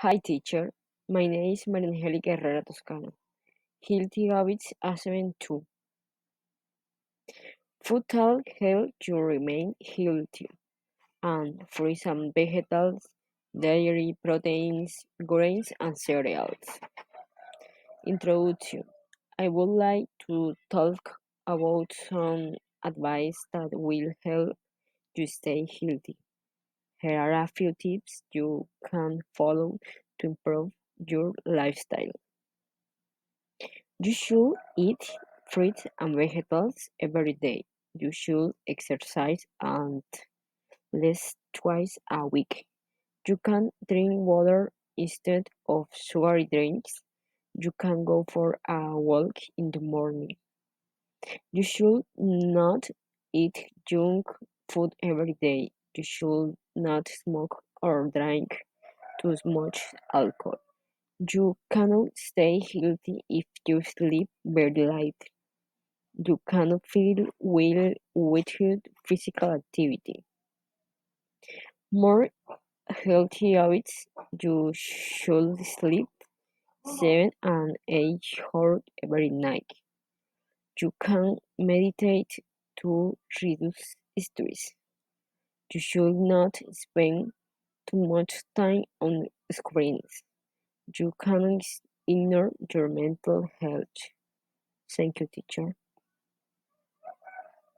Hi teacher, my name is Maria Angelica Herrera Toscano. Healthy habits assignment 2. Food will help you remain healthy, and fruits and vegetables, dairy, proteins, grains, and cereals. Introduction. I would like to talk about some advice that will help you stay healthy. Here are a few tips you can follow to improve your lifestyle. You should eat fruits and vegetables every day. You should exercise at least twice a week. You can drink water instead of sugary drinks. You can go for a walk in the morning. You should not eat junk food every day. You should not smoke or drink too much alcohol. You cannot stay healthy if you sleep very late. You cannot feel well without physical activity. More healthy habits: you should sleep 7 and 8 hours every night. You can meditate to reduce stress. You should not spend too much time on screens. You cannot ignore your mental health. Thank you, teacher.